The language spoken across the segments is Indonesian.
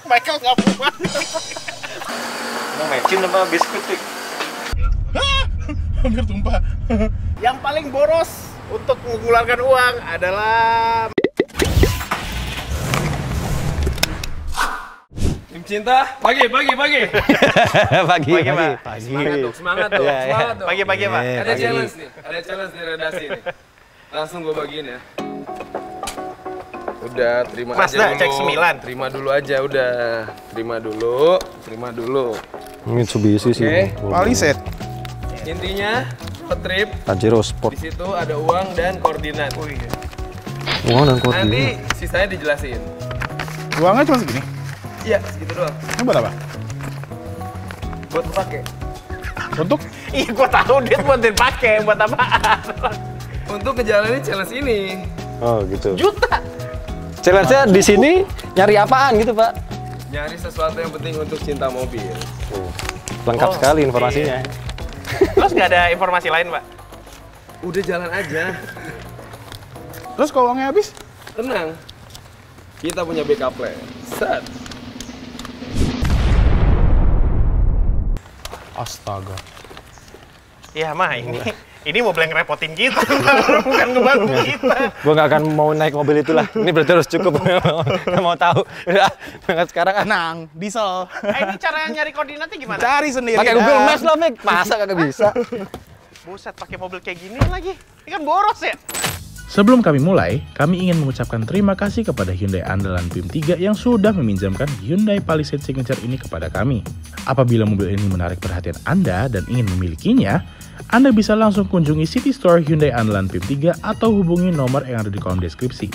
Michael nggak muat. Mau mecin apa biskuit tuh? Hampir tumpah. Yang paling boros untuk mengeluarkan uang adalah Tim cinta, pagi. Pagi. Semangat tuh. pagi Pak. Ada challenge nih redaksi nih. Langsung gue bagiin ya. Udah, terima Mazda, aja dulu. cek 9. Terima dulu aja, udah. Terima dulu. Mitsubishi sih. Oke. Palisade. Intinya, road trip. Pajero Sport. Di situ ada uang dan koordinat. Uang dan Nanti koordinat. sisanya dijelasin. Uangnya cuma segini. Iya, segitu doang. Ini buat apa? Buat pakai. Untuk? Iya, gua tahu dia buat dipakai, buat apaan? Untuk ngejalanin challenge ini. Oh gitu. Juta. Challenge-nya di sini nyari apaan gitu Pak? Nyari sesuatu yang penting untuk cinta mobil. Lengkap sekali informasinya. Terus nggak ada informasi lain, Pak? Udah jalan aja. Terus kalau uangnya habis? Tenang. Kita punya backup plan. Set. Astaga. Iya, mah ini mobil yang ngerepotin kita, bukan ngebantu kita. Gue nggak akan mau naik mobil itulah. Ini berarti harus cukup. Nggak mau tahu. Udah, berangkat sekarang. Tenang, diesel. Ini cara nyari koordinatnya gimana? Cari sendiri. Pakai Google Maps lah, Meg. Masa kagak bisa? Buset, pakai mobil kayak gini lagi. Ini kan boros ya. Sebelum kami mulai, kami ingin mengucapkan terima kasih kepada Hyundai andalan PIM 3 yang sudah meminjamkan Hyundai Palisade Signature ini kepada kami. Apabila mobil ini menarik perhatian Anda dan ingin memilikinya, Anda bisa langsung kunjungi City Store Hyundai andalan PIM 3 atau hubungi nomor yang ada di kolom deskripsi.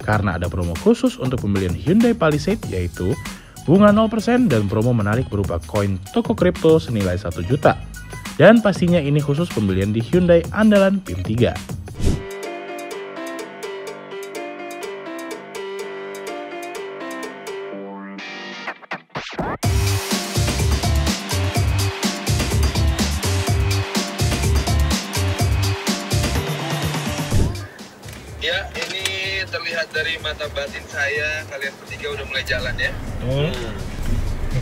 Karena ada promo khusus untuk pembelian Hyundai Palisade yaitu bunga 0% dan promo menarik berupa koin toko kripto senilai 1 juta. Dan pastinya ini khusus pembelian di Hyundai andalan PIM 3. Ya, ini terlihat dari mata batin saya, kalian bertiga udah mulai jalan ya.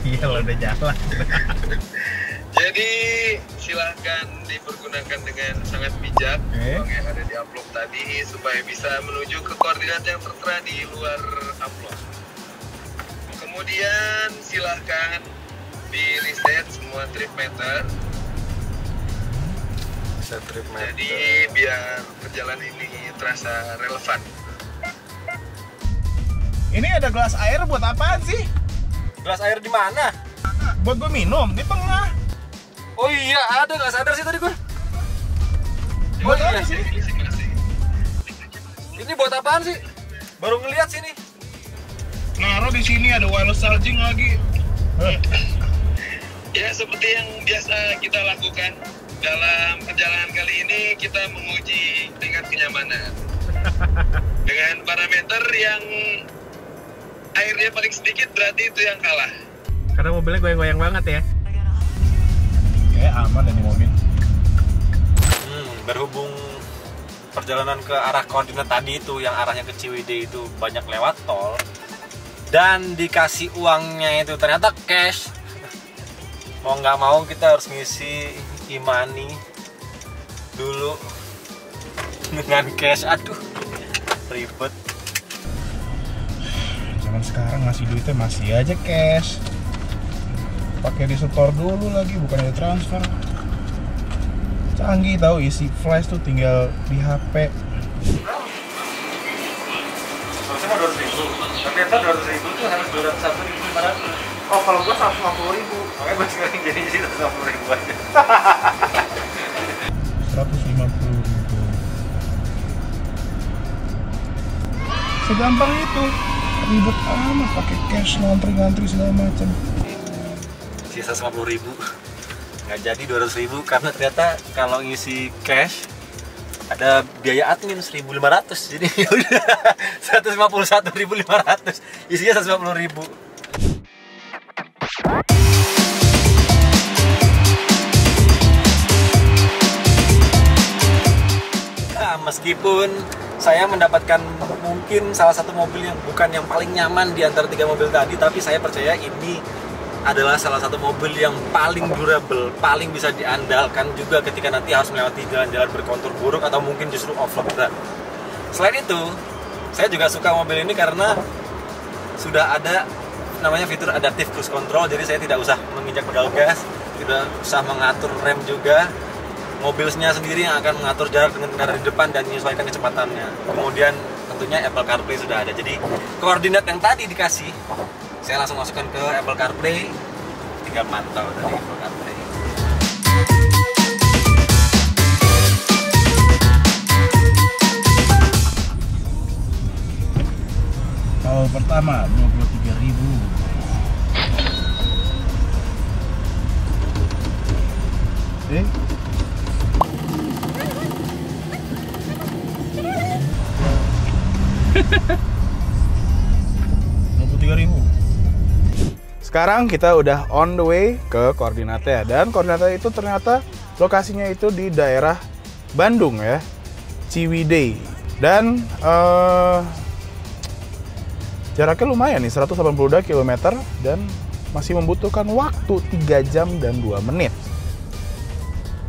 Iya, lo udah jalan. Jadi silahkan dipergunakan dengan sangat bijak uang yang ada di amplop tadi supaya bisa menuju ke koordinat yang tertera di luar amplop. Kemudian silahkan di reset semua trip meter. Jadi biar perjalanan ini terasa relevan. Ini ada gelas air buat apaan sih? Gelas air di mana? Buat gue minum, di tengah. Oh iya, ada, nggak sadar sih tadi gue. Buat apa sih? Ini buat apaan sih? Baru ngeliat sini. Naruh di sini ada wireless charging lagi. Ya seperti yang biasa kita lakukan dalam perjalanan kali ini, kita menguji tingkat kenyamanan dengan parameter yang airnya paling sedikit berarti itu yang kalah. Karena mobilnya goyang-goyang banget ya. Aman ini mobil. Berhubung perjalanan ke arah koordinat tadi itu yang arahnya ke Ciwidey itu banyak lewat tol dan dikasih uangnya itu ternyata cash. Mau nggak mau kita harus ngisi e-money dulu dengan cash. Aduh, ribet. Zaman sekarang ngasih duitnya masih aja cash. Pakai di store dulu lagi, bukan ada transfer. Canggih tahu, isi flash tuh tinggal di HP. Harusnya mau 200.000, ternyata 200.000 tuh harus 201.500. Oh, kalau gua 150.000. Makanya gue sekarang jadi isi 150.000 aja. 150.000. Segampang itu. Ribet amat pakai cash, ngantri segala macam. Sisa 150.000. Nggak jadi 200.000 karena ternyata kalau ngisi cash ada biaya admin 1.500, jadi ya udah 151.500, isinya 150.000. Nah, meskipun saya mendapatkan mungkin mungkin salah satu mobil yang bukan yang paling nyaman di antara 3 mobil tadi, tapi saya percaya ini adalah salah satu mobil yang paling durable, paling bisa diandalkan juga ketika nanti harus melewati jalan-jalan berkontur buruk atau mungkin justru off-road berat. Selain itu, saya juga suka mobil ini karena sudah ada namanya fitur adaptive cruise control, jadi saya tidak usah menginjak pedal gas, tidak usah mengatur rem juga. Mobilnya sendiri yang akan mengatur jarak dengan kendaraan di depan dan menyesuaikan kecepatannya. Kemudian tentunya Apple CarPlay sudah ada. Jadi koordinat yang tadi dikasih, saya langsung masukkan ke Apple CarPlay, tinggal pantau dari Apple CarPlay. Tahun pertama 23.000. Eh? Sekarang kita udah on the way ke koordinatnya, dan koordinatnya itu ternyata lokasinya itu di daerah Bandung ya, Ciwidey, dan jaraknya lumayan nih, 182 km, dan masih membutuhkan waktu 3 jam dan 2 menit.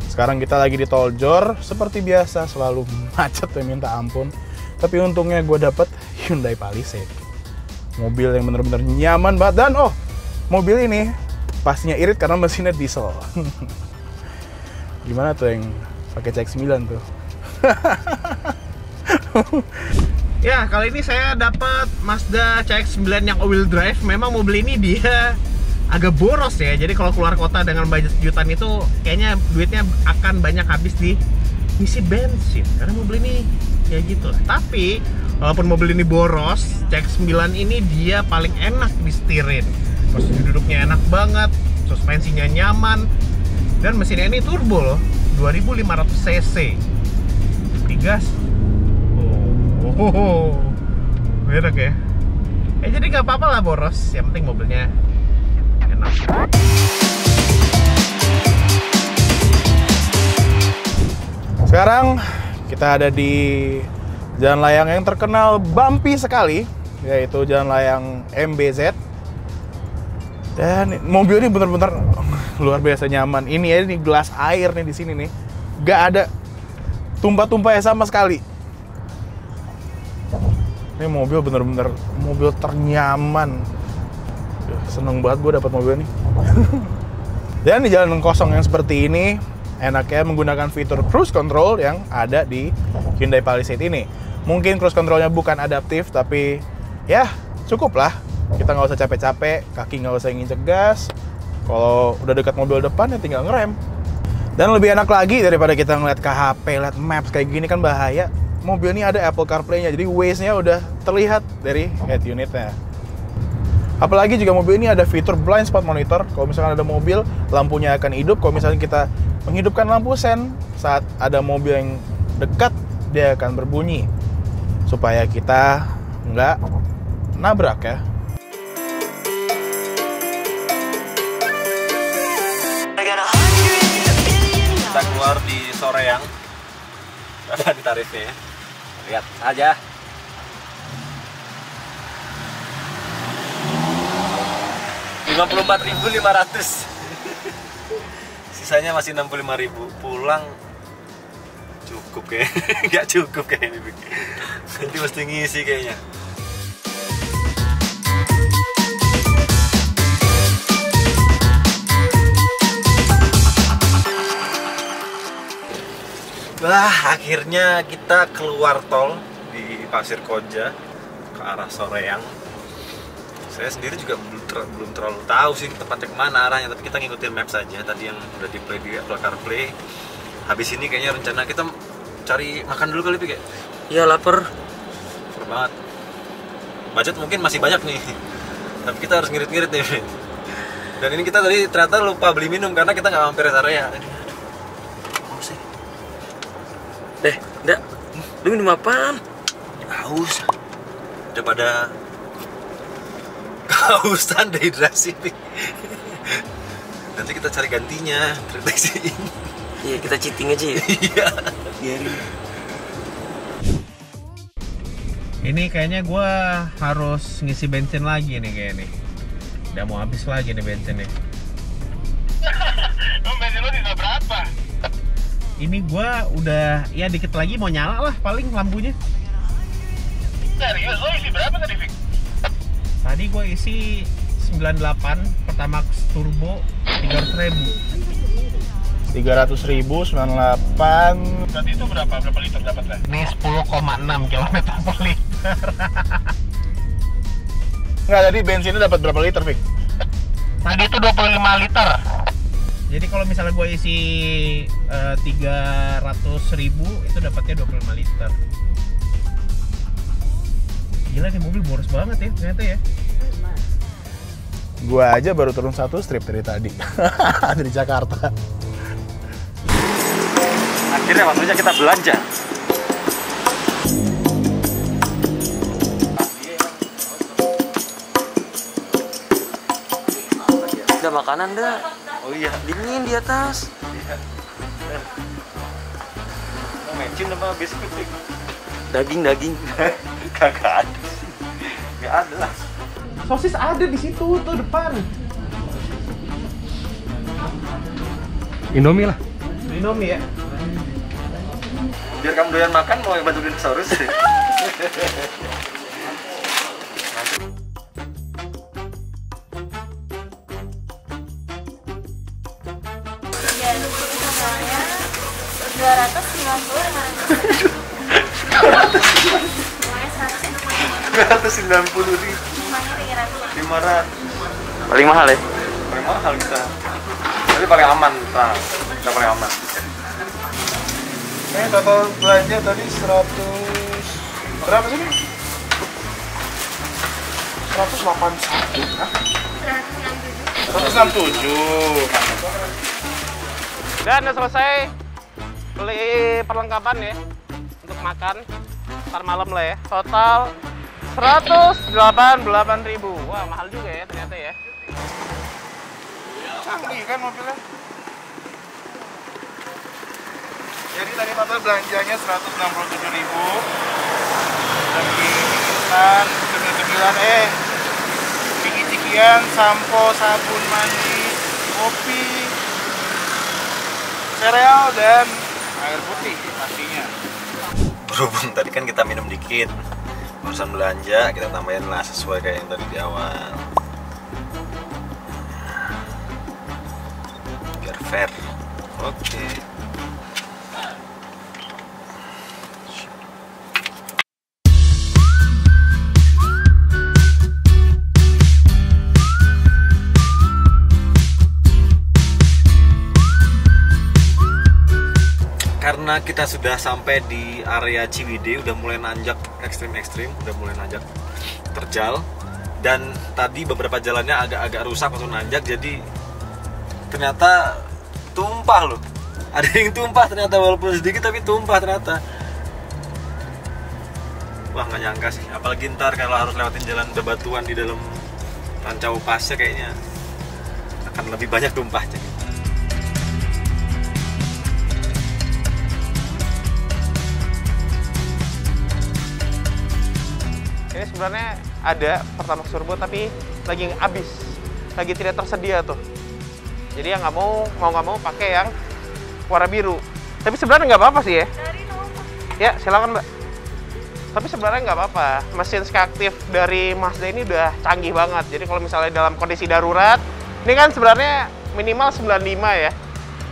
Sekarang kita lagi di Tol Jor, seperti biasa selalu macet ya minta ampun. Tapi untungnya gue dapet Hyundai Palisade, mobil yang bener-bener nyaman banget. Dan mobil ini pastinya irit karena mesinnya diesel. Gimana tuh yang pakai CX-9 tuh? Ya, kali ini saya dapat Mazda CX-9 yang all-wheel drive. Memang mobil ini dia agak boros ya. Jadi kalau keluar kota dengan budget sejutaan itu kayaknya duitnya akan banyak habis di isi bensin. Karena mobil ini ya gitu lah. Tapi walaupun mobil ini boros, CX-9 ini dia paling enak disetirin. Posisi duduknya enak banget, suspensinya nyaman, dan mesinnya ini turbo loh, 2500 cc. Digas. Enak ya. Jadi nggak apa-apa lah boros, yang penting mobilnya enak. Sekarang kita ada di jalan layang yang terkenal bumpy sekali, yaitu jalan layang MBZ. Dan mobil ini bener-bener luar biasa nyaman. Ini ya, ini gelas air nih di sini nih, nggak ada tumpah-tumpah ya sama sekali. Ini mobil bener-bener mobil ternyaman. Seneng banget gue dapat mobil ini. Dan di jalan kosong yang seperti ini, enaknya menggunakan fitur cruise control yang ada di Hyundai Palisade ini. Mungkin cruise controlnya bukan adaptif, tapi ya cukup lah. Kita nggak usah capek-capek, kaki nggak usah nginjek gas. Kalau udah dekat mobil depan ya tinggal ngerem. Dan lebih enak lagi daripada kita ngeliat ke HP, lihat maps kayak gini kan bahaya. Mobil ini ada Apple CarPlay-nya, jadi Waze-nya udah terlihat dari head unit-nya. Apalagi juga mobil ini ada fitur blind spot monitor. Kalau misalkan ada mobil, lampunya akan hidup. Kalau misalkan kita menghidupkan lampu sen saat ada mobil yang dekat, dia akan berbunyi supaya kita nggak nabrak ya. Kita keluar di Soreang. Berapa di tarifnya ya? Lihat aja. Rp54.500. Sisanya masih 65.000. Pulang cukup kayak nggak cukup kayak ini. Nanti mesti ngisi kayaknya. Wah, akhirnya kita keluar tol di Pasir Koja ke arah Soreang. Saya sendiri juga belum terlalu tahu sih tempatnya kemana arahnya, tapi kita ngikutin map saja tadi yang udah di play di Apple CarPlay. Habis ini kayaknya rencana kita cari makan dulu kali, Pik ya? Iya, lapar. Lapar banget. Budget mungkin masih banyak nih, tapi kita harus ngirit-ngirit nih. Dan ini kita tadi ternyata lupa beli minum karena kita nggak mampir rest area. Enggak. Lu minum apaan? Haus. Daripada kehausan dehidrasi. Nanti kita cari gantinya, terdeteksiin. Iya, kita cheating aja ya. Iya. Biarin. Ini kayaknya gue harus ngisi bensin lagi nih kayaknya nih. Udah mau habis lagi nih bensinnya. Bensin lo bisa berapa? Ini gue udah ya dikit lagi mau nyala lah paling lampunya. Serius, lo isi berapa tadi, Fik? Tadi gue isi 98 Pertamax Turbo 300.000. 300.000, 98. Berarti itu berapa liter dapatnya? Ini 10,6 km per liter. Nggak, tadi bensinnya dapat berapa liter, Fik? Tadi itu 25 liter. Jadi kalau misalnya gue isi 300.000 itu dapatnya 25 liter. Gila nih mobil boros banget ya ternyata ya. Gua aja baru turun 1 strip dari tadi. Dari Jakarta. Akhirnya waktunya kita belanja. Udah makanan dah. Oh iya, Dingin di atas. mau mecin apa biskuit, Fik? Daging. Kagak ada sih. Nggak ada lah. Sosis ada di situ tuh depan. Indomie lah. Indomie ya. Biar kamu doyan makan, mau bantu dinosaurus. Ya, misalnya 290. 290.000. 500. Paling mahal ya? Paling mahal kita. Tapi paling aman, kita paling aman. Total belanja tadi 100 berapa sih? 181. Hah? 167. Dan udah selesai beli perlengkapan ya untuk makan ntar malam lah ya. Total 188.000. Wah, mahal juga ya ternyata ya. Canggih kan mobilnya. Jadi tadi total belanjanya 167.000. Dan instan, cemilan, ciki-cikian, sampo, sabun mandi, kopi, sereal dan air putih pastinya. Berhubung tadi kan kita minum dikit, urusan belanja kita tambahin lah sesuai kayak yang tadi di awal. Biar fair. Oke. Karena kita sudah sampai di area Ciwidey, udah mulai nanjak ekstrim-ekstrim, udah mulai nanjak terjal. Dan tadi beberapa jalannya agak-agak rusak waktu nanjak, jadi ternyata tumpah loh. Ada yang tumpah ternyata, walaupun sedikit tapi tumpah ternyata. Wah, nggak nyangka sih, apalagi ntar kalau harus lewatin jalan bebatuan di dalam Rancau Pasnya, kayaknya akan lebih banyak tumpahnya. Ini sebenarnya ada Pertamax Turbo tapi lagi habis, lagi tidak tersedia tuh. Jadi yang nggak mau pakai yang warna biru. Tapi sebenarnya nggak apa-apa sih ya. Ya silakan Mbak. Tapi sebenarnya nggak apa-apa. Mesin skaktif dari Mazda ini udah canggih banget. Jadi kalau misalnya dalam kondisi darurat, ini kan sebenarnya minimal 95 ya.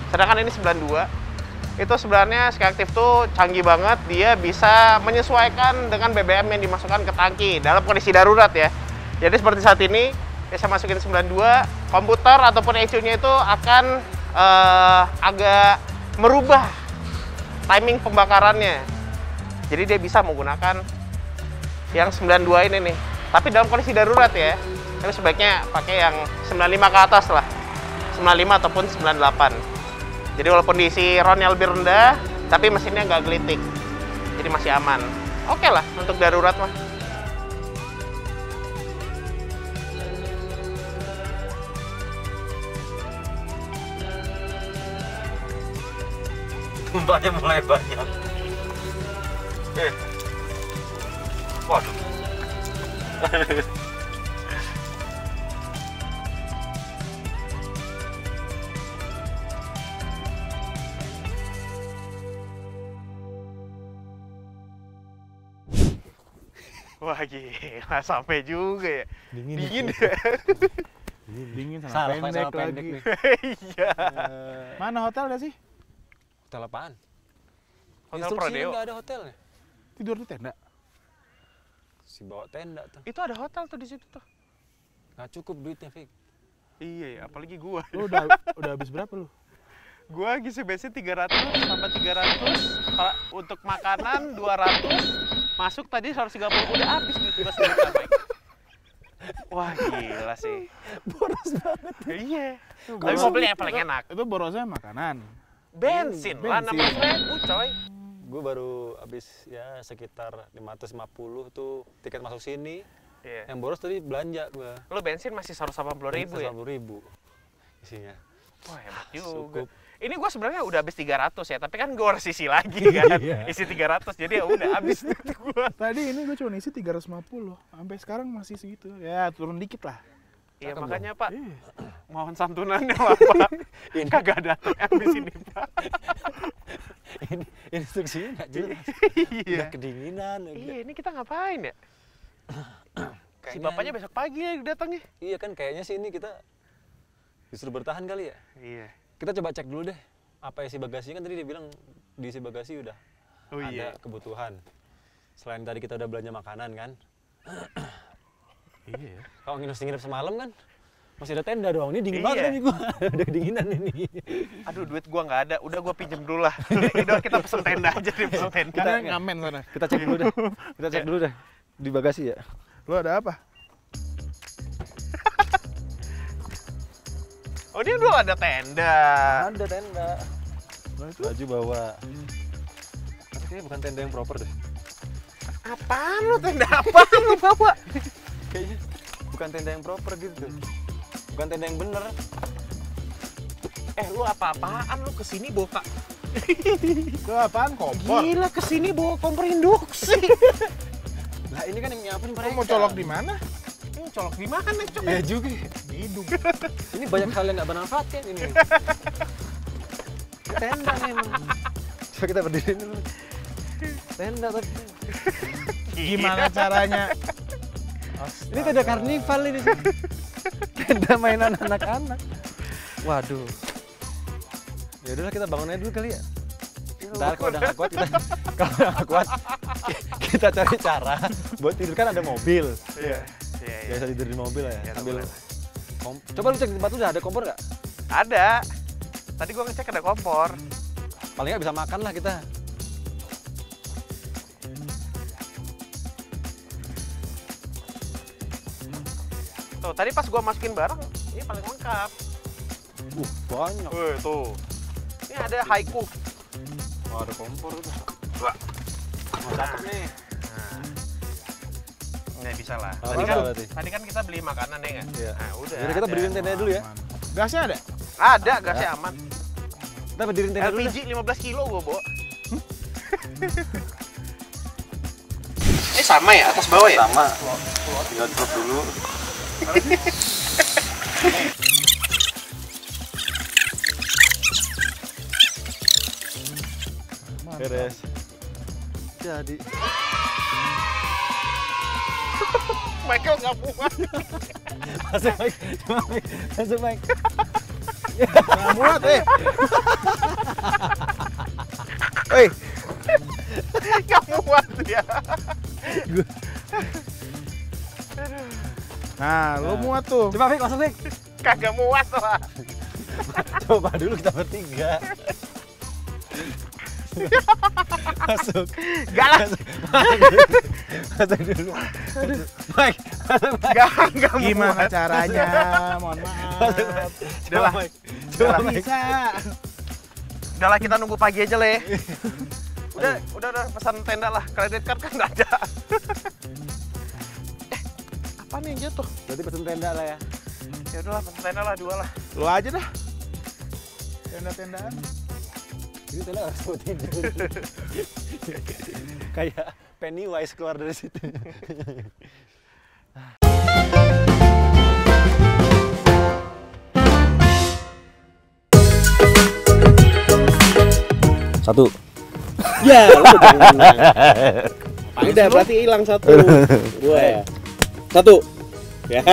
Sedangkan ini 92. Itu sebenarnya skaktif tuh canggih banget, dia bisa menyesuaikan dengan BBM yang dimasukkan ke tangki dalam kondisi darurat ya. Jadi seperti saat ini, saya masukin 92, komputer ataupun ECU-nya itu akan agak merubah timing pembakarannya. Jadi dia bisa menggunakan yang 92 ini nih. Tapi dalam kondisi darurat ya, tapi sebaiknya pakai yang 95 ke atas lah. 95 ataupun 98. Jadi walaupun diisi ronnya lebih rendah, tapi mesinnya nggak gelitik. Jadi masih aman. Oke lah untuk darurat mah. Tumpahnya mulai banyak. Waduh. Wah gila, sampai juga ya. Dingin ya. Dingin sama Salah, pendek salah lagi. pendek nih. Iya. Mana hotelnya sih? Hotel apaan? Hotel Instruksinya Prodeo. nggak ada hotelnya. Tidur di tenda. Si bawa tenda tuh. Itu ada hotel tuh di situ tuh. Nggak cukup duitnya, Fik. Iya ya, apalagi gua. Lu udah habis berapa lu? Gua ngisi bensin 300 sampai 300 untuk makanan 200 masuk tadi 130 udah habis duit gua sejuta, Mike. Wah gila sih. Boros banget. Iya. Tapi mau beli yang paling enak. Itu borosnya makanan. Bensin lah, Bensin. 6.000 coy. Gue baru habis ya sekitar 550 tuh tiket masuk sini. Iya. Yang boros tadi belanja gue. Lu bensin masih 180.000 ya? 180.000 isinya. Wah hebat juga. Cukup. Ini gue sebenarnya udah habis 300 ya, tapi kan gue harus isi lagi kan. Isi 300, jadi ya udah habis duit gue. Tadi ini gue cuma isi 350. Sampai sekarang masih segitu. Ya turun dikit lah. Iya makanya Pak, Iya. mohon santunannya lah Pak. Kagak ada habis ini Pak. Ini instruksinya nggak jelas. Iya. Udah kedinginan. Iya, ini kita ngapain ya? Si Kayaknya- bapaknya besok pagi ya datangnya. Iya kan kayaknya sih ini kita disuruh bertahan kali ya. Iya. Kita coba cek dulu deh. Apa isi bagasinya kan tadi dia bilang di isi bagasi udah Oh iya. ada kebutuhan. Selain tadi kita udah belanja makanan kan. Iya. Kalau nginep semalam kan masih ada tenda doang. Ini dingin Iya. banget nih gua. Udah kedinginan ini. Aduh, duit gua nggak ada. Udah gua pinjem dulu lah. Udah kita pesen tenda aja deh, pesen tenda. Karena ngamen sana. Kita cek dulu deh. Kita cek dulu deh di bagasi ya. Lu ada apa? Oh, dia dulu ada tenda. Ada tenda. Baju bawa. Tapi kayaknya bukan tenda yang proper deh. Apaan lu tenda apaan lu bawa? Kayaknya bukan tenda yang proper gitu. Bukan tenda yang bener. Lu apa-apaan lu kesini bawa Kak? Itu apaan? Kompor. Gila kesini bawa kompor induksi. Lah ini kan yang nyiapin Lu mereka. mau colok di mana? Ini colok di mana nih, Cok? Iya juga. Di hidung. Ini banyak hal yang nggak bermanfaat kan ini. Tenda nih emang. Coba kita berdiri dulu. Tenda tapi. Gimana caranya? Ini tenda karnival ini. Tenda mainan anak-anak. Waduh. Ya udahlah kita bangun aja dulu kali ya. Ntar kalau udah nggak kuat kita cari cara buat tidur kan ada mobil. Iya. Biasa tidur di mobil ya. Ya, Sambil boleh. coba lu cek di tempat lu udah ada kompor nggak? Ada. Tadi gua ngecek ada kompor. Paling nggak bisa makan lah kita. Tuh, tadi pas gua masukin barang, ini paling lengkap. Banyak. Wih, tuh. Ini ada haiku. Oh, ada kompor udah. Wah. Cakep nih. Nggak bisa lah. Oh, Tadi bisa kan, berarti. tadi kan kita beli makanan ya kan? Iya. Nah, udah. Jadi kita berdiriin tenda dulu ya. Gasnya ada? Ada, gasnya aman. Kita berdiriin tenda dulu. LPG 15 kilo gua bawa. Ini sama ya, atas bawah ya? Sama. Tinggal drop dulu. Beres. Jadi. Michael nggak muat. Masuk Mike. Cuma Mike. Masuk Mike. Nggak muat, Woi, Nggak muat dia. nah lu muat tuh. Coba Mike, masuk Mike. Kagak muat lah. Coba dulu kita bertiga. Masuk. Gak lah. Masuk dulu. Mike. Gak Gimana muat. caranya? Mohon maaf. Udah lah. Coba bisa. Udah lah, kita nunggu pagi aja lah ya. Udah pesan tenda lah. Credit card kan nggak ada. Apa nih yang jatuh? Berarti pesen tenda lah ya. Ya udahlah, pesan tenda lah, 2 lah. Lu aja dah. Tenda-tendaan. Ini tenda harus buat tidur. Kayak Pennywise keluar dari situ. Satu. Ya, lu udah menang. Udah berarti hilang satu. Gue. Satu. Ya.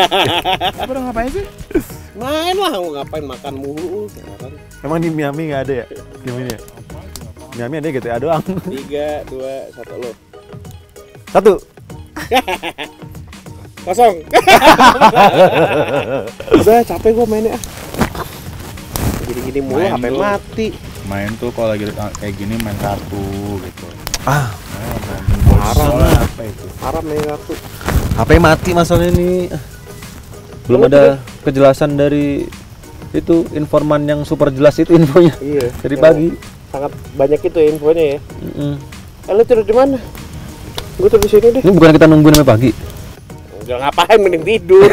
Apa udah ngapain sih? Main lah, mau ngapain makan mulu sekarang. Emang di Miami nggak ada ya? Gimana ya? Miami ada GTA doang. 3, 2, 1 lo. Satu. Kosong. Udah capek gua mainnya. Gini-gini mulu Main HP tuh. mati. Main tuh kalau lagi kayak gini main kartu gitu. Haram Soalnya apa itu? Haram main kartu. HP mati masalahnya nih. Belum ada kejelasan dari itu informan yang super jelas itu infonya. Iya. Dari pagi. Sangat banyak itu ya infonya ya. Lu tidur di mana? Gua tidur di sini deh. Ini bukan kita nungguin sampai pagi. Udah ngapain mending tidur.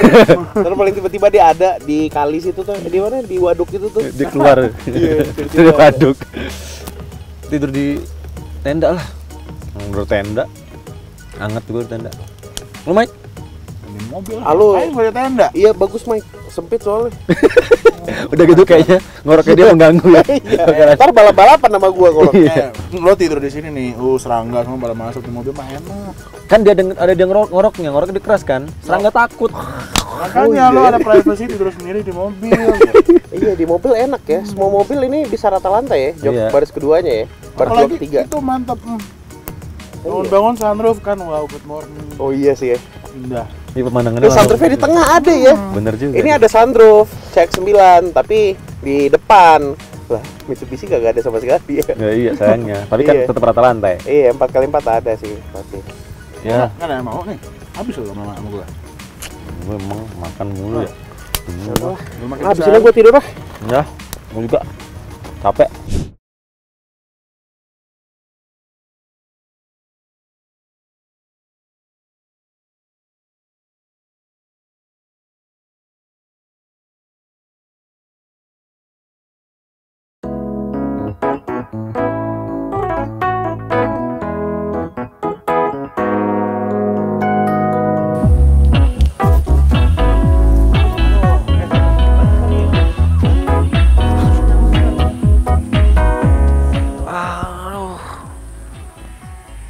Terus paling tiba-tiba dia ada di kali situ tuh. Di mana? Di waduk itu tuh. Dia keluar. Iya, Dari waduk. Tidur di tenda lah. Menurut tenda. Anget juga di tenda. Lu Mike? Di mobil. Halo. Ayo gue tenda. Iya bagus Mike. Sempit soalnya. Udah gitu kayaknya ngoroknya dia mengganggu ya. Iya. Ntar balap-balapan sama gua kalau. Iya. Lo tidur di sini nih, serangga semua pada masuk di mobil mah enak. Kan dia ada dia ngoroknya di keras kan. Serangga takut. Makanya lo ada privacy tidur sendiri di mobil. Iya di mobil enak ya. Semua mobil ini bisa rata lantai ya. Jok Iya. baris keduanya ya. Baris Apalagi jok 3. itu mantap. Bangun-bangun sunroof kan, wow good morning. Oh iya sih ya. Indah. Ini pemandangannya. Sunroofnya di tengah ada ya. Bener juga. Ini ada sunroof CX-9 tapi di depan. Lah Mitsubishi gak ada sama sekali ya. Ya, iya sayangnya. Tapi kan Iya. tetap rata lantai. Iya 4x4 ada sih pasti. Ya. Kan ada yang mau nih. Habis lo sama gue. Gue emang makan mulu ya. Lu makin Habis besar. ini gua tidur lah. Ya, gue juga capek.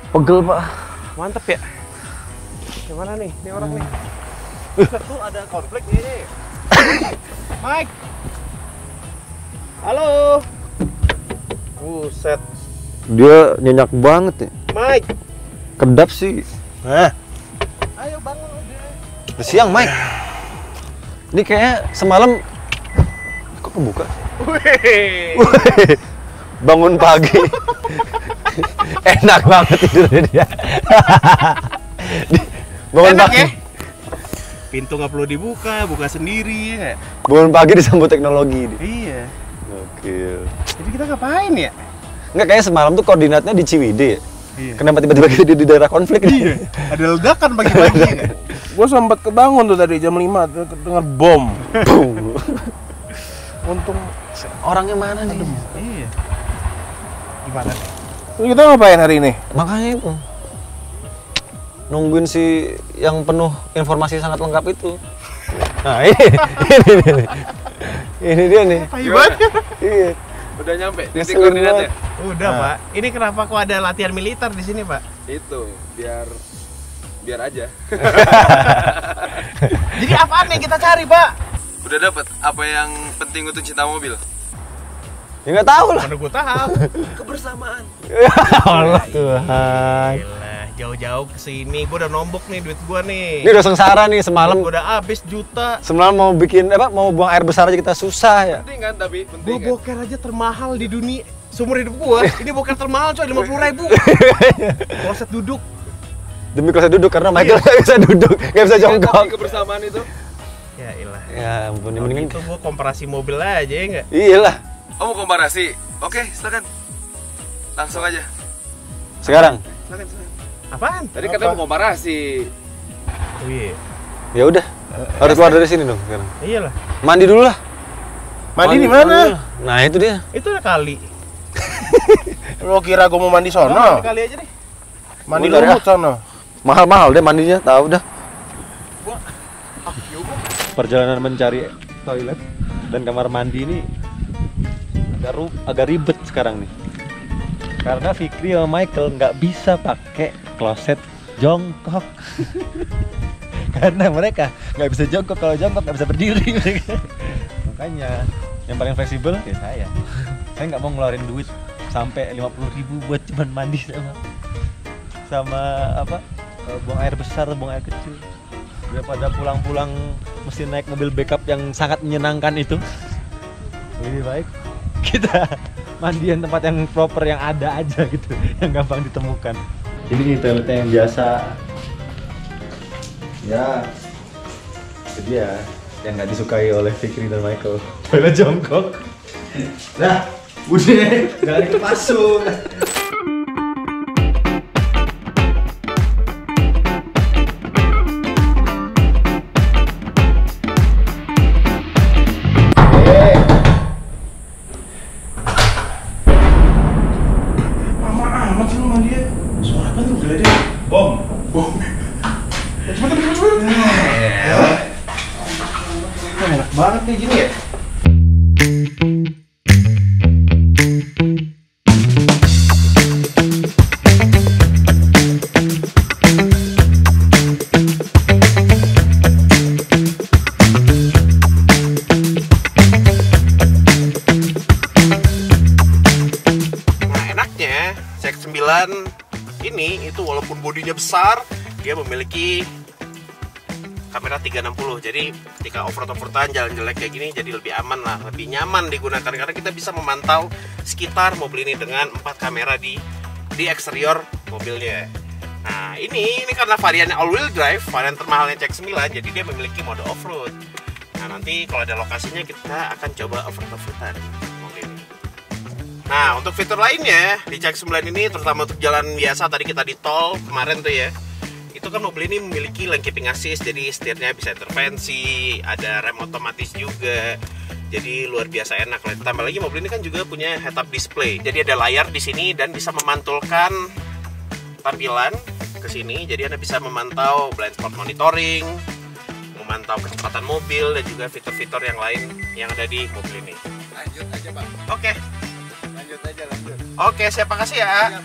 Pegel pak. Mantep ya. Gimana nih? Ini orang nih. Tuh ada konflik nih. Mike. Halo. Buset. Dia nyenyak banget ya. Mike. Kedap sih. Ayo bangun udah. Siang Mike. Ini kayaknya semalam kok kebuka? Wih. Bangun pagi. Enak banget tidurnya dia. Bangun Enak pagi. ya? Pintu nggak perlu dibuka, buka sendiri ya. Bangun pagi disambut teknologi ini. Iya. Gokil. Jadi kita ngapain ya? Enggak, kayaknya semalam tuh koordinatnya di Ciwidey ya. Iya. Kenapa tiba-tiba kita di daerah konflik nih? Ada ledakan pagi-pagi ya. Gue sempat kebangun tuh tadi jam 5 dengar bom. Untung Orangnya mana nih? Iya. Gimana? kita ngapain hari ini? Makanya itu. Nungguin si yang penuh informasi sangat lengkap itu. Nah, ini dia nih. Hebat. Iya. Udah nyampe titik Ngeselin koordinatnya. Udah, Pak. Ini kenapa kok ada latihan militer di sini, Pak? Itu biar aja. Jadi apaan yang kita cari, Pak? Udah dapet apa yang penting untuk cinta mobil? Ya nggak tahu lah. Mana gua tahu. Kebersamaan. Allah Tuhan. Gila, jauh-jauh ke sini. Gua udah nombok nih duit gua nih. Ini udah sengsara nih semalam. Gua udah habis juta. Semalam mau bikin apa? Mau buang air besar aja kita susah ya. Penting kan tapi Gua penting kan. boker aja termahal di dunia seumur hidup gua. Ini boker termahal coy, 50.000. Kloset duduk. Demi kalau saya duduk karena Michael nggak bisa duduk, nggak bisa jongkok. Tapi kebersamaan itu. Ya ilah. Ya ampun, Kalau mendingan. gitu gua komparasi mobil aja ya enggak? Iyalah. Oh, mau komparasi? Oke, silakan. Langsung aja. Sekarang. Silakan. Apaan? Tadi katanya mau komparasi. Oh iya. Ya udah. Harus keluar dari sini dong sekarang. Iyalah. Mandi dulu lah. Mandi di mana? dulu lah. Nah, itu dia. Itu udah kali. Lo kira gue mau mandi sono? Mandi kali aja deh. Mandi Udah, lumut sono. Mahal-mahal deh mandinya, tahu dah. Perjalanan mencari toilet dan kamar mandi ini agak ribet sekarang nih. Karena Fikri sama Michael nggak bisa pakai kloset jongkok. Karena mereka nggak bisa jongkok, kalau jongkok nggak bisa berdiri. Makanya yang paling fleksibel ya saya. Saya nggak mau ngeluarin duit sampai 50.000 buat cuman mandi sama apa, buang air besar, buang air kecil. Daripada pulang-pulang mesti naik mobil backup yang sangat menyenangkan itu. Lebih baik kita mandian tempat yang proper, yang ada aja gitu, yang gampang ditemukan. Ini toiletnya yang biasa. Ya, itu dia yang nggak disukai oleh Fikri dan Michael. Toilet jongkok. Nah, udah, jangan ikut masuk. Enak banget kayak gini ya. Nah, enaknya CX-9 ini itu walaupun bodinya besar, dia memiliki kamera 360. Jadi ketika off-road-off-roadan, jalan jelek kayak gini jadi lebih aman lah, lebih nyaman digunakan karena kita bisa memantau sekitar mobil ini dengan 4 kamera di eksterior mobilnya. Nah, ini karena variannya all-wheel drive, varian termahalnya CX-9, jadi dia memiliki mode off-road. Nah, nanti kalau ada lokasinya kita akan coba off-road-off-roadan mobil ini. Nah, untuk fitur lainnya di CX-9 ini, terutama untuk jalan biasa, tadi kita di tol kemarin tuh ya, itu kan mobil ini memiliki lane keeping assist, jadi setirnya bisa intervensi, ada rem otomatis juga, jadi luar biasa enak. Tambah lagi mobil ini kan juga punya head-up display, jadi ada layar di sini dan bisa memantulkan tampilan ke sini, jadi Anda bisa memantau blind spot monitoring, memantau kecepatan mobil dan juga fitur-fitur yang lain yang ada di mobil ini. Lanjut aja Bang. Oke. Lanjut aja, lanjut. Oke, siap, makasih ya.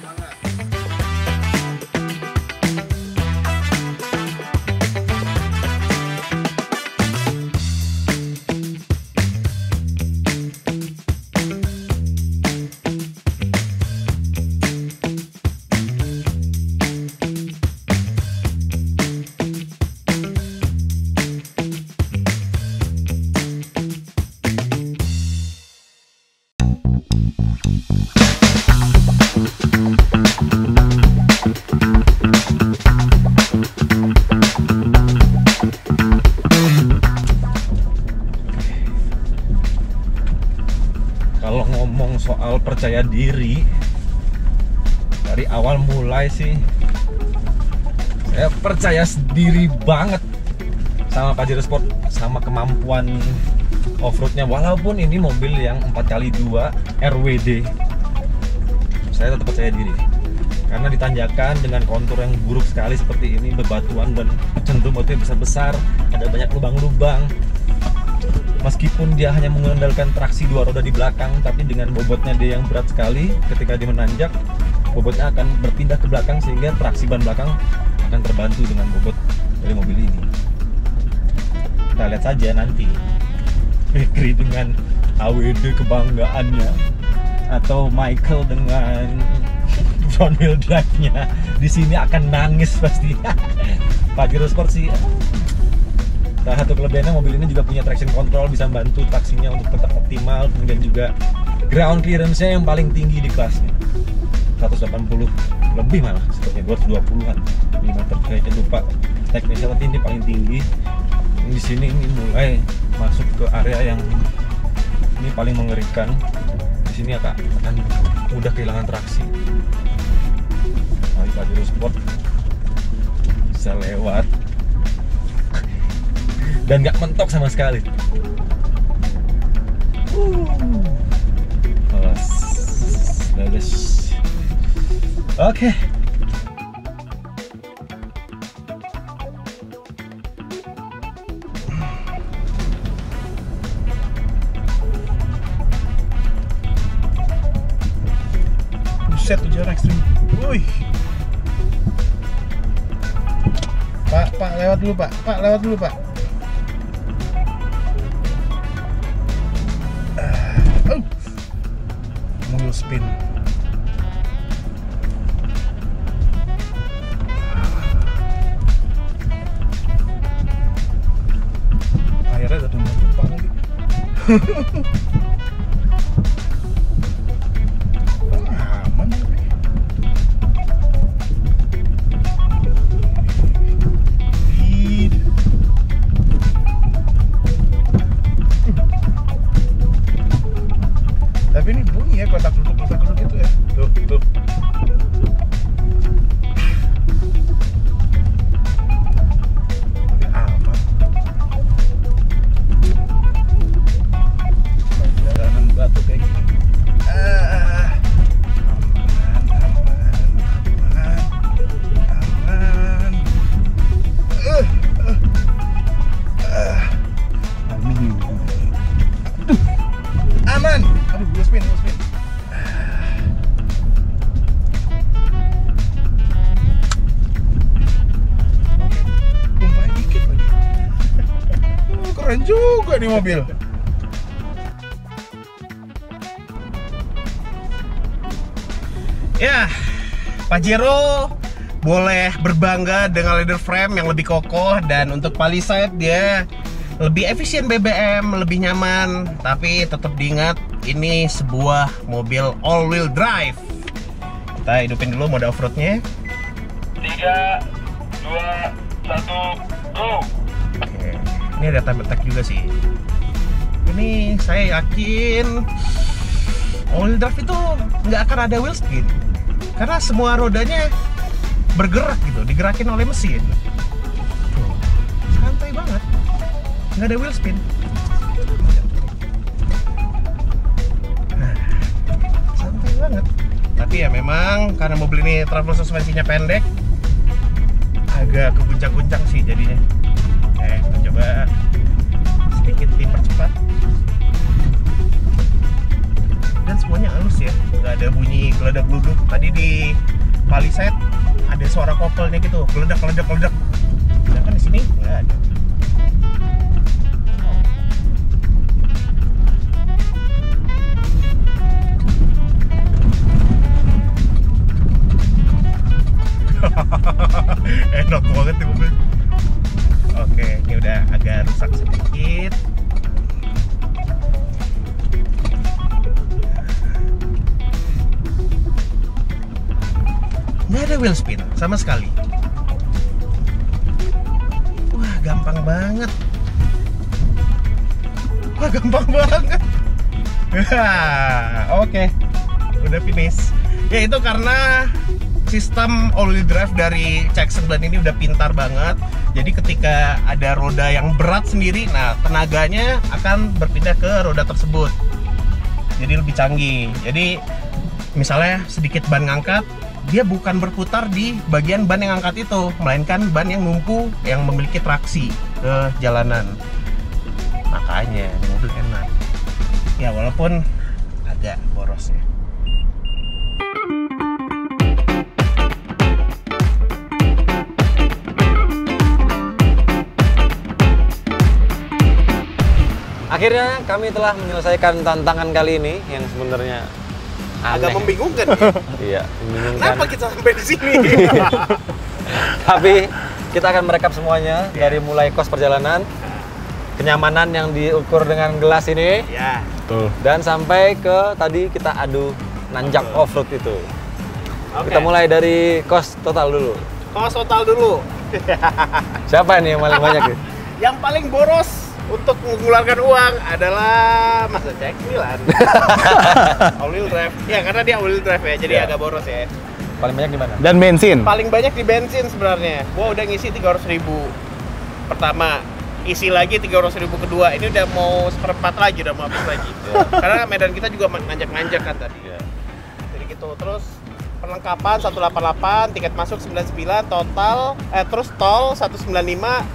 Kalau ngomong soal percaya diri, dari awal mulai sih saya percaya diri banget sama Pajero Sport, sama kemampuan off-roadnya. Walaupun ini mobil yang 4x2 RWD, saya tetap percaya diri karena ditanjakan dengan kontur yang buruk sekali seperti ini, bebatuan dan cenderung motornya besar-besar, ada banyak lubang-lubang. Meskipun dia hanya mengandalkan traksi 2 roda di belakang, tapi dengan bobotnya dia yang berat sekali, ketika dia menanjak, bobotnya akan berpindah ke belakang sehingga traksi ban belakang akan terbantu dengan bobot dari mobil ini. Kita lihat saja nanti Fikri dengan AWD kebanggaannya atau Michael dengan front wheel drive-nya di sini akan nangis pasti. Pajero Sport sih, salah satu kelebihannya mobil ini juga punya traction control, bisa membantu traksinya untuk tetap optimal. Kemudian juga ground clearance-nya yang paling tinggi di kelasnya, 180 lebih malah, sepertinya 220-an mm, kayaknya lupa teknisnya, tapi ini paling tinggi. Di sini ini mulai masuk ke area yang ini paling mengerikan. Di sini akan mudah kehilangan traksi. Tapi Pajero Sport bisa lewat dan nggak mentok sama sekali. Bagus. Oke. Buset, hujan ekstrim. Wih. Pak, lewat dulu, Pak. Pak, lewat dulu, Pak. Mobil spin. Akhirnya ada tumpang lagi. Aman tapi. Tapi ini bunyi ya, kotak duduk gitu ya. Tuh. Tapi aman. Jalanan batu kayak gini. Aman. Aduh, gue spin. Tumpahnya dikit lagi. Keren juga nih mobil. Ya, Pajero boleh berbangga dengan leather frame yang lebih kokoh, dan untuk Palisade dia lebih efisien BBM, lebih nyaman, tapi tetap diingat ini sebuah mobil all wheel drive. Kita hidupin dulu mode off-roadnya. 3, 2, 1, go! Oke, ini ada time attack juga sih. Ini saya yakin all wheel drive itu nggak akan ada wheel spin, karena semua rodanya bergerak gitu, digerakin oleh mesin. Tuh, santai banget, nggak ada wheel spin. Nah, santai banget. Tapi ya memang karena mobil ini travel suspensinya pendek, agak keguncang-guncang sih jadinya. Kita coba sedikit dipercepat. Dan semuanya halus ya, nggak ada bunyi geledak-geluduk. Tadi di Palisade ada suara kopelnya gitu, geledak. Sedangkan di sini nggak ada. Enak banget nih mobil. Oke, ini udah agak rusak sedikit. Nggak ada wheel spin sama sekali. Wah, gampang banget. Oke, udah finish. Ya itu karena sistem all wheel drive dari CX-9 ini udah pintar banget. Jadi ketika ada roda yang berat sendiri, nah tenaganya akan berpindah ke roda tersebut. Jadi lebih canggih. Jadi misalnya sedikit ban ngangkat, dia bukan berputar di bagian ban yang angkat itu, melainkan ban yang numpu yang memiliki traksi ke jalanan. Makanya ini mobil enak. Ya walaupun agak boros ya. Akhirnya kami telah menyelesaikan tantangan kali ini yang sebenarnya Agak aneh. membingungkan ya. Iya, membingungkan. Kenapa kita sampai di sini? Tapi kita akan merekap semuanya dari mulai kos perjalanan, kenyamanan yang diukur dengan gelas ini, Ya. Tuh. dan sampai ke tadi kita adu nanjak off-road itu. Oke. Kita mulai dari kos total dulu. Kos total dulu. Siapa nih yang paling banyak nih? Yang paling boros untuk mengeluarkan uang adalah Mas Cek 9. All wheel drive. Ya karena dia all wheel drive ya, jadi Ya. agak boros ya. Paling banyak di mana? Dan bensin. Paling banyak di bensin sebenarnya. Gua udah ngisi 300.000 pertama, isi lagi 300.000 kedua. Ini udah mau seperempat lagi, udah mau habis lagi. Karena medan kita juga nanjak-nanjak kan tadi. Jadi gitu. Terus perlengkapan 188, tiket masuk 99 total, terus tol 195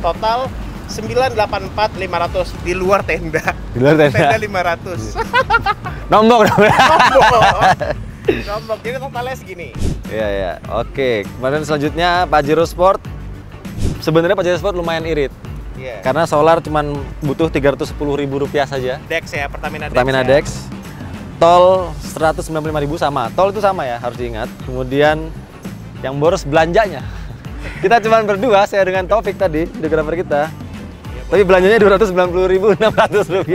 total 984.500 di luar tenda. Di luar tenda. Tenda 500. Nombok dong. Gombok, jadi totalnya segini. Iya. Oke, kemudian selanjutnya Pajero Sport. Sebenarnya Pajero Sport lumayan irit. Iya. Karena solar cuman butuh Rp310.000 saja. Dex ya, Pertamina Dex. Tol 195.000 sama. Tol itu sama ya, harus diingat. Kemudian yang boros belanjanya. Kita cuma berdua, saya dengan Taufik tadi, videografer kita. Tapi belanjanya Rp290.600.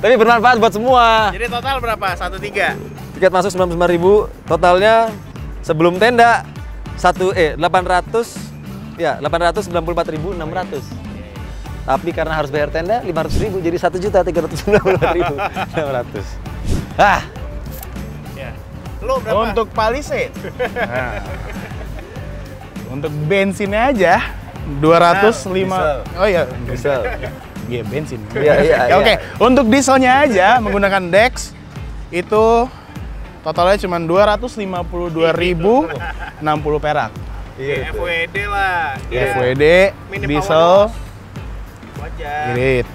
Tapi bermanfaat buat semua. Jadi total berapa? 1.3. Tiket masuk 95.000, totalnya sebelum tenda 894.600. Tapi karena harus bayar tenda 500.000 jadi 1.394.600. Ah. Ya. Lu berapa? Untuk Palisade. Nah, untuk bensinnya aja 205. Oh iya, Diesel. Iya bensin. Iya. Oke, untuk dieselnya aja menggunakan Dex itu totalnya cuma 252.060 perak. Iya, FWD lah. FWD, Minim diesel, wajar. irit.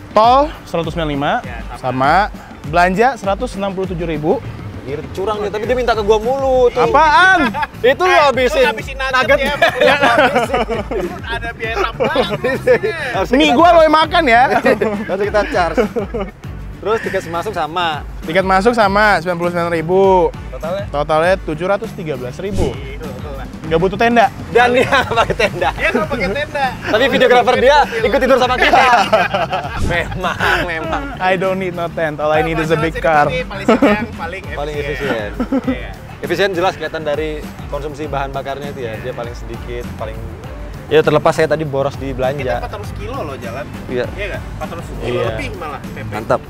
Tol 195 Ya, sama belanja 167.000. Irit curang dia, tapi dia minta ke gua mulu tuh. Apaan? Itu lo habisin. Lu ngabisin nugget ya. Ada biaya tambahan. Mie gua lo yang makan ya. Nanti kita charge. Terus tiket masuk sama. Tiket masuk sama 99.000. Totalnya? Totalnya 713.000. Nggak butuh tenda. Dan dia pakai tenda. Dia nggak pakai tenda. Tapi videografer dia ikut tidur sama kita. Memang. I don't need no tent. All I need is a big car. Palisade yang paling efisien. Iya. Efisien jelas kelihatan dari konsumsi bahan bakarnya itu ya. Dia paling sedikit, paling ya terlepas saya tadi boros di Kita belanja. 400 kilo loh jalan. Iya. Iya nggak? 400 kilo Iya. lebih malah. PP. Mantap.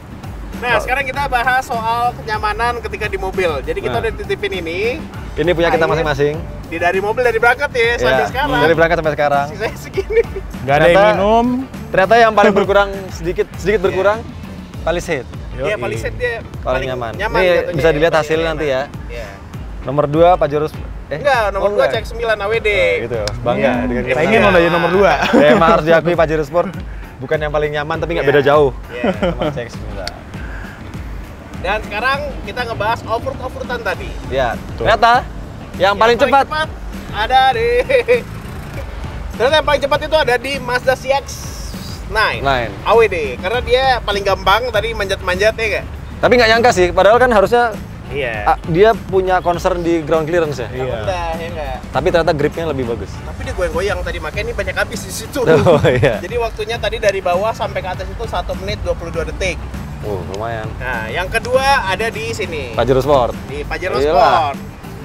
Nah, sekarang kita bahas soal kenyamanan ketika di mobil. Jadi kita Nah. udah titipin ini. Ini punya kita Air. masing-masing. Dari mobil dari berangkat ya, sampai Ya, sekarang. dari berangkat sampai sekarang. Sisanya segini. Nggak ada yang Ternyata- minum. Ternyata yang paling berkurang sedikit berkurang Palisade. Iya, Palisade dia Paling nyaman. Ini jatuhnya bisa ya, dilihat paling hasilnya nyaman. nanti ya. Iya. Nomor 2 Pajero Enggak, nomor 2 cek 9 AWD. Gitu. Bangga dengan kita. Pengen lo jadi nomor 2. Ya, emang harus diakui Pajero Sport bukan yang paling nyaman tapi nggak Iya. beda jauh. Iya. Sama CX-9. Dan sekarang kita ngebahas off-road-off-roadan tadi. Ya, ternyata yang paling cepat ada di ternyata yang paling cepat itu ada di Mazda CX-9 AWD karena dia paling gampang tadi manjat-manjat ya nggak? Tapi nggak nyangka sih, padahal kan harusnya Iya. dia punya concern di ground clearance ya. Iya. Udah, ya nggak? Tapi ternyata gripnya lebih bagus. Tapi dia goyang-goyang tadi, makanya ini banyak habis di situ. Oh iya. Jadi waktunya tadi dari bawah sampai ke atas itu 1 menit 22 detik. Lumayan. Nah, yang kedua ada di sini. Pajero Sport. Di Pajero Iyalah. Sport.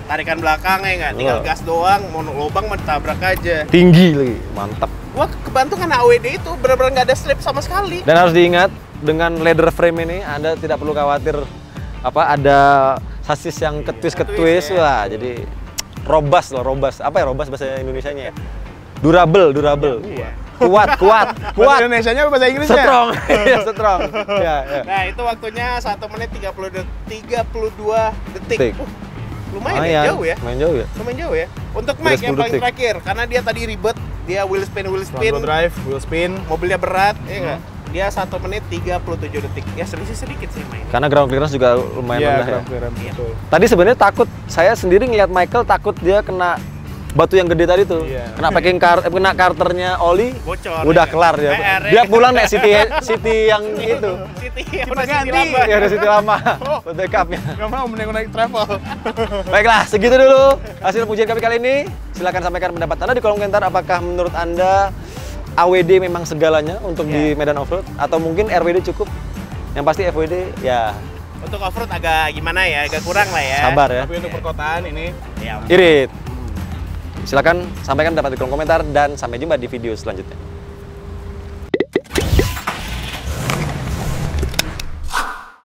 Tarikan belakang ya nggak? Tinggal Iya. gas doang, mau lubang mau ditabrak aja. Tinggi lagi, mantap. Gua kebantu karena AWD itu benar-benar nggak ada slip sama sekali. Dan harus diingat dengan leather frame ini Anda tidak perlu khawatir ada sasis yang ketwist-ketwist ya. wah, jadi robust. Apa ya robust bahasa Indonesianya ya? Durable. Iya. Kuat. Bahasa Indonesianya apa bahasa Inggrisnya? Strong. Iya, strong. Ya. Nah, itu waktunya 1 menit 32 detik. Detik. Lumayan ya, jauh ya. Lumayan jauh ya. Lumayan jauh ya. Untuk Udah Mike yang 10 paling detik. terakhir, karena dia tadi ribet, dia wheel spin, Front drive, wheel spin. mobilnya berat, ya nggak? Dia 1 menit 37 detik. Ya selisih sedikit sih main. Karena ground clearance juga lumayan Iya, rendah ya. ground clearance, betul. Tadi sebenarnya takut, saya sendiri ngeliat Michael takut dia kena batu yang gede tadi tuh. Iya. Kena karternya oli, Bocor. udah ya. kelar dia. PR, Dia pulang naik City yang itu. City, udah ganti. City lama. Ya udah City lama buat backupnya. Nggak mau mending naik travel. Baiklah, segitu dulu hasil pujian kami kali ini. Silakan sampaikan pendapat Anda di kolom komentar. Apakah menurut Anda AWD memang segalanya untuk di medan off-road? Atau mungkin RWD cukup? Yang pasti FWD ya Untuk off-road agak gimana ya, agak kurang lah ya. sabar ya. Tapi untuk perkotaan ini Ya, Irit. Silakan sampaikan pendapat di kolom komentar dan sampai jumpa di video selanjutnya.